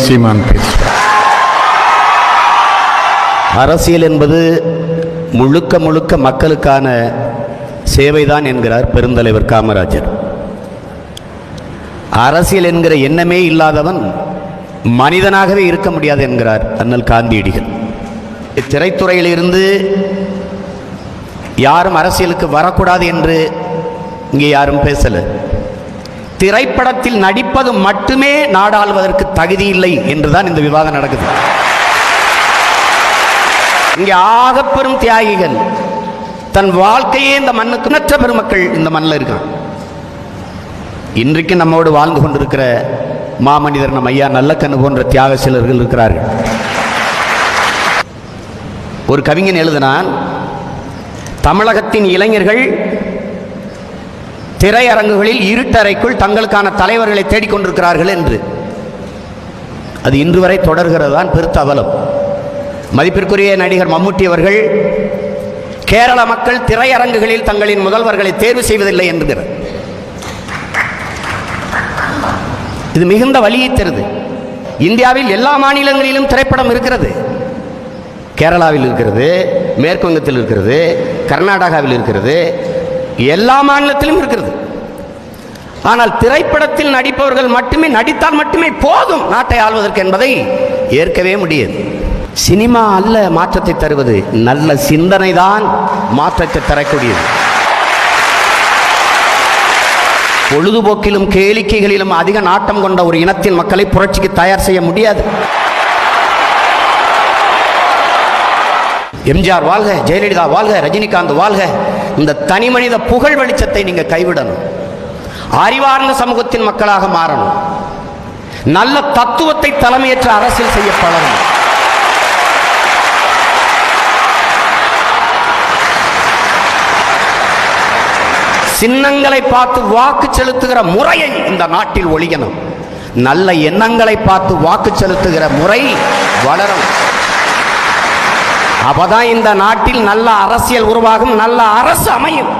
சீமான் பேசுவார். அரசியல் என்பது முழுக்க முழுக்க மக்களுக்கான சேவைதான் என்கிறார் பெருந்தலைவர் காமராஜர். அரசியல் என்கிற எண்ணமே இல்லாதவன் மனிதனாகவே இருக்க முடியாது என்கிறார் அண்ணல் காந்தியடிகள். திரைத்துறையில் இருந்து யாரும் அரசியலுக்கு வரக்கூடாது என்று இங்கே யாரும் பேசல. திரைப்படத்தில் நடிப்பது மட்டுமே நாடாளுவதற்கு தகுதி இல்லை என்றுதான் இந்த விவாதம் நடக்குது. இங்கே ஆகப்பெரும் தியாகிகள், தன் வாழ்க்கையே இந்த மண்ணுக்கு மற்ற பெருமக்கள் இந்த மண்ணில் இருக்கான். இன்றைக்கு நம்மோடு வாழ்ந்து கொண்டிருக்கிற மாமனிதர் நம் ஐயா நல்லக்கண்ணு போன்ற தியாகசீலர்கள் இருக்கிறார்கள். ஒரு கவிஞன் எழுதினான், தமிழகத்தின் இளைஞர்கள் திரையரங்குகளில் இருட்டறைக்குள் தங்களுக்கான தலைவர்களை தேடிக்கொண்டிருக்கிறார்கள் என்று. அது இன்று வரை தொடர்கிறதான் பெருத்த அவலம். மதிப்பிற்குரிய நடிகர் மம்முட்டி அவர்கள் கேரள மக்கள் திரையரங்குகளில் தங்களின் முதல்வர்களை தேர்வு செய்வதில்லை என்கிறார். இது மிகுந்த வலியை தருது. இந்தியாவில் எல்லா மாநிலங்களிலும் திரைப்படம் இருக்கிறது. கேரளாவில் இருக்கிறது, மேற்கு வங்கத்தில் இருக்கிறது, கர்நாடகாவில் இருக்கிறது, எல்லா மாநிலத்திலும் இருக்கிறது. ஆனால் திரைப்படத்தில் நடிப்பவர்கள் மட்டுமே நடித்தால் மட்டுமே போதும் நாட்டை ஆள்வதற்கு என்பதை ஏற்கவே முடியாது. சினிமா அல்ல மாற்றத்தை தருவது, நல்ல சிந்தனை தான் மாற்றத்தை தரக்கூடியது. பொழுதுபோக்கிலும் கேளிக்கைகளிலும் அதிக நாட்டம் கொண்ட ஒரு இனத்தின் மக்களை புரட்சிக்கு தயார் செய்ய முடியாது. எம்ஜிஆர் வாழ்க, ஜெயலலிதா வாழ்க, ரஜினிகாந்த் வாழ்க, இந்த தனி மனித புகழ் வெளிச்சத்தை நீங்க கைவிடணும். அறிவார்ந்த சமூகத்தின் மக்களாக மாறணும். நல்ல தத்துவத்தை தலைமையேற்ற அரசியல் செய்ய பழகணும். சின்னங்களை பார்த்து வாக்கு செலுத்துகிற முறையை இந்த நாட்டில் ஒழிக்கணும். நல்ல எண்ணங்களை பார்த்து வாக்கு செலுத்துகிற முறை வளரும். அப்பதான் இந்த நாட்டில் நல்ல அரசியல் உருவாகும், நல்ல அரசு அமையும்.